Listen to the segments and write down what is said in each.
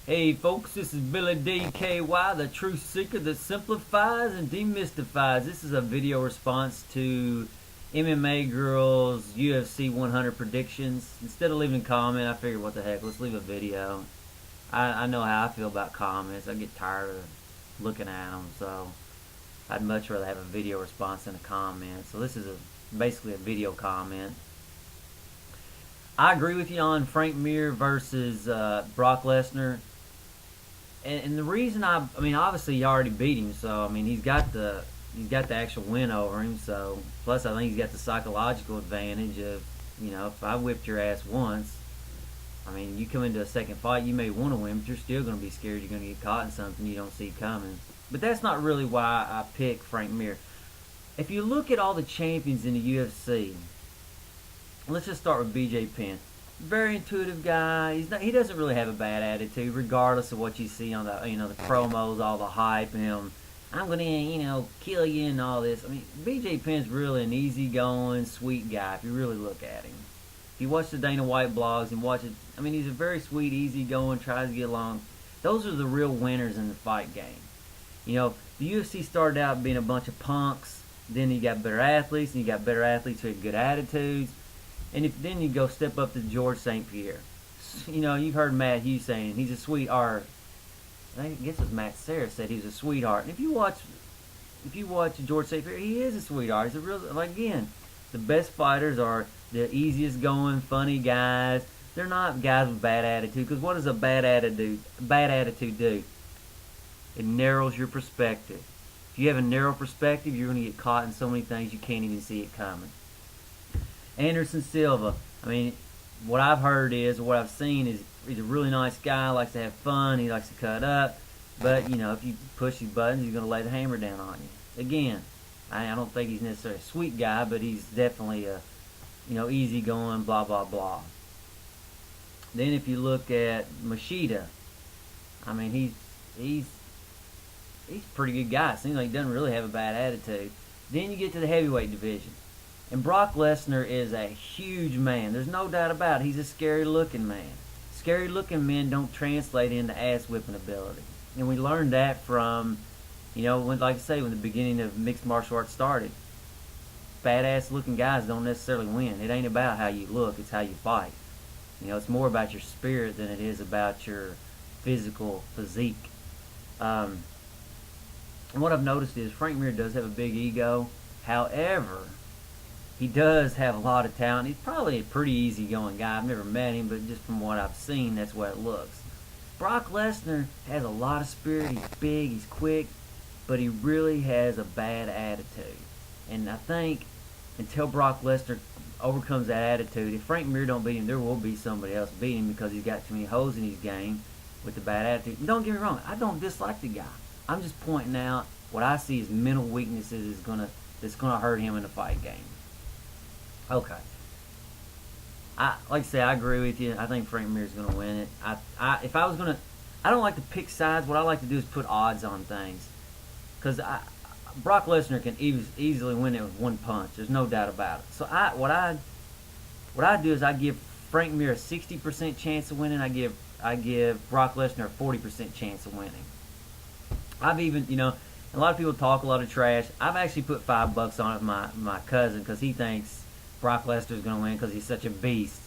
Hey folks, this is Billy DKY, the truth seeker that simplifies and demystifies. This is a video response to MMA Girls UFC 100 predictions. Instead of leaving a comment, I figured what the heck, let's leave a video. I know how I feel about comments. I get tired of looking at them, so I'd much rather have a video response than a comment. So this is basically a video comment. I agree with you on Frank Mir versus Brock Lesnar. And the reason I mean, obviously he already beat him, so I mean he's got the actual win over him. So plus I think he's got the psychological advantage of, if I whipped your ass once, I mean you come into a second fight, you may want to win, but you're still going to be scared you're going to get caught in something you don't see coming. But that's not really why I pick Frank Mir. If you look at all the champions in the UFC, let's just start with BJ Penn. Very intuitive guy. He doesn't really have a bad attitude, regardless of what you see on the the promos, all the hype, and him. I'm gonna kill you and all this. I mean, BJ Penn's really an easygoing, sweet guy if you really look at him. If you watch the Dana White blogs and watch it, I mean, he's a very sweet, easygoing, tries to get along. Those are the real winners in the fight game. The UFC started out being a bunch of punks. Then you got better athletes, and you got better athletes who had good attitudes. And then you go step up to George St. Pierre. You've heard Matt Hughes saying he's a sweetheart. I guess it was Matt Sarah said he was a sweetheart. And if you watch George St. Pierre, he is a sweetheart. He's a real, again, the best fighters are the easiest going, funny guys. They're not guys with bad attitude. Because what does a bad attitude do? It narrows your perspective. If you have a narrow perspective, you're going to get caught in so many things you can't even see it coming. Anderson Silva, I mean, what I've heard is, or what I've seen is, he's a really nice guy, likes to have fun, he likes to cut up, but, if you push his buttons, he's going to lay the hammer down on you. Again, I don't think he's necessarily a sweet guy, but he's definitely a, easygoing, blah, blah, blah. Then if you look at Machida, I mean, he's a pretty good guy. Seems like he doesn't really have a bad attitude. Then you get to the heavyweight division. And Brock Lesnar is a huge man. There's no doubt about it. He's a scary-looking man. Scary-looking men don't translate into ass-whipping ability. And we learned that from, like I say, when the beginning of mixed martial arts started. Badass-looking guys don't necessarily win. It ain't about how you look. It's how you fight. It's more about your spirit than it is about your physical physique. And what I've noticed is Frank Mir does have a big ego. However, he does have a lot of talent. He's probably a pretty easygoing guy. I've never met him, but just from what I've seen, that's what it looks. Brock Lesnar has a lot of spirit. He's big, he's quick, but he really has a bad attitude. And I think until Brock Lesnar overcomes that attitude, if Frank Mir don't beat him, there will be somebody else beat him because he's got too many holes in his game with the bad attitude. And don't get me wrong, I don't dislike the guy. I'm just pointing out what I see as mental weaknesses that's gonna hurt him in the fight game. Okay. Like I say, I agree with you. I think Frank Mir's going to win it. If I was going to, I don't like to pick sides. What I like to do is put odds on things, because Brock Lesnar can easily win it with one punch. There's no doubt about it. So what I do is I give Frank Mir a 60% chance of winning. I give Brock Lesnar a 40% chance of winning. I've even a lot of people talk a lot of trash. I've actually put $5 on it with my cousin because he thinks Brock Lesnar's going to win because he's such a beast.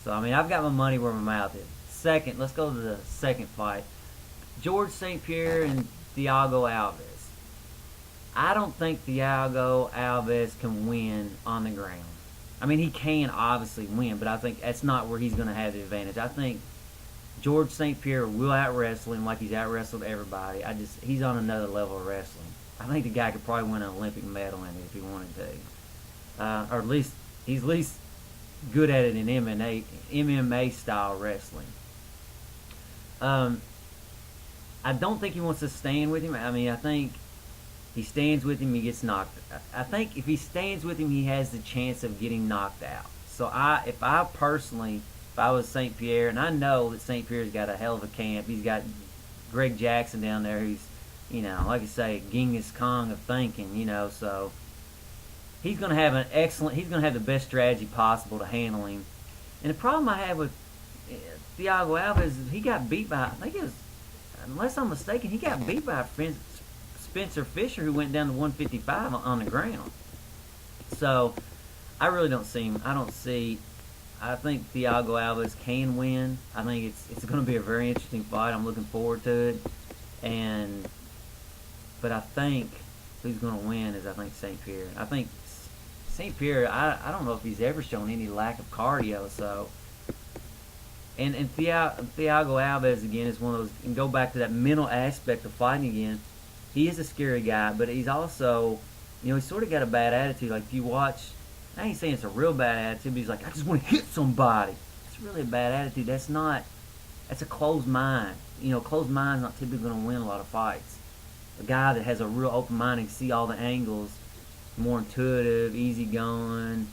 So, I mean, I've got my money where my mouth is. Second, let's go to the second fight. George St. Pierre and Thiago Alves. I don't think Thiago Alves can win on the ground. I mean, he can obviously win, but I think that's not where he's going to have the advantage. I think George St. Pierre will out-wrestle him like he's out-wrestled everybody. He's on another level of wrestling. I think the guy could probably win an Olympic medal in it if he wanted to. Or at least he's at least good at it in MMA style wrestling. I don't think he wants to stand with him. I mean, I think he stands with him, he gets knocked. I think if he stands with him, he has the chance of getting knocked out. So if I was St. Pierre, and I know that St. Pierre's got a hell of a camp. He's got Greg Jackson down there who's, like I say, Genghis Khan of thinking, so he's going to have the best strategy possible to handle him. And the problem I have with Thiago Alves, he got beat by, I think it was, unless I'm mistaken, he got beat by Spencer Fisher, who went down to 155 on the ground. So I really don't see him. I think Thiago Alves can win. I think it's going to be a very interesting fight. I'm looking forward to it. But I think who's going to win is, I think, St. Pierre. I think St. Pierre, I don't know if he's ever shown any lack of cardio. So, and Thiago Alves, again, is one of those, and go back to that mental aspect of fighting again. He is a scary guy, but he's also, he's sort of got a bad attitude. Like, if you watch, I ain't saying it's a real bad attitude, but he's like, I just want to hit somebody. It's really a bad attitude. That's a closed mind. Closed mind's not typically going to win a lot of fights. A guy that has a real open mind and can see all the angles, more intuitive, easygoing.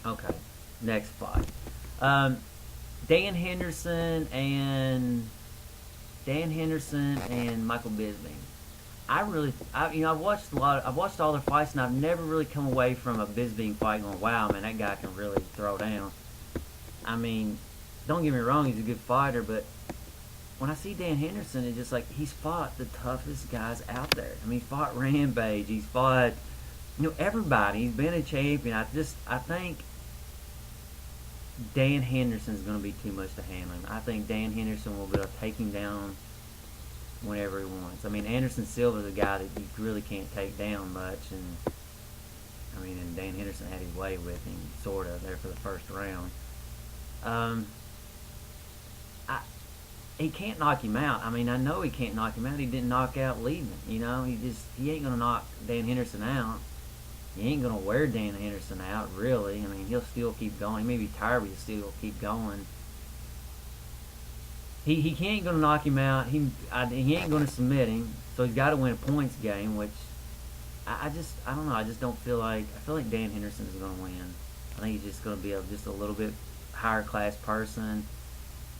Okay, next fight. Dan Henderson and Michael Bisping. I've watched all their fights, and I've never really come away from a Bisping fight going, wow, man, that guy can really throw down. I mean, don't get me wrong, he's a good fighter, but when I see Dan Henderson, it's just like he's fought the toughest guys out there. I mean, he fought Rampage, he's fought, everybody. He's been a champion. I think Dan Henderson's going to be too much to handle him. I think Dan Henderson will be able to take him down whenever he wants. I mean, Anderson Silva's a guy that you really can't take down much, and Dan Henderson had his way with him, sort of, there for the first round. He can't knock him out. I mean, I know he can't knock him out. He didn't knock out Lehman. He ain't going to knock Dan Henderson out. He ain't going to wear Dan Henderson out, really. I mean, he'll still keep going. He may be tired, but he'll still keep going. He ain't going to knock him out. He ain't going to submit him. So he's got to win a points game, which I don't know. I just don't feel like, I feel like Dan Henderson is going to win. I think he's just going to be just a little bit higher class person.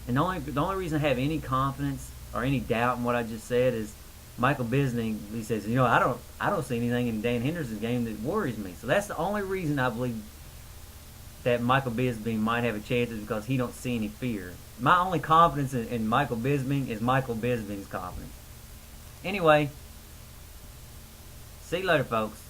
And the only reason I have any confidence or any doubt in what I just said is Michael Bisping. He says, I don't see anything in Dan Henderson's game that worries me. So that's the only reason I believe that Michael Bisping might have a chance, is because he don't see any fear. My only confidence in Michael Bisping is Michael Bisping's confidence. Anyway, see you later, folks.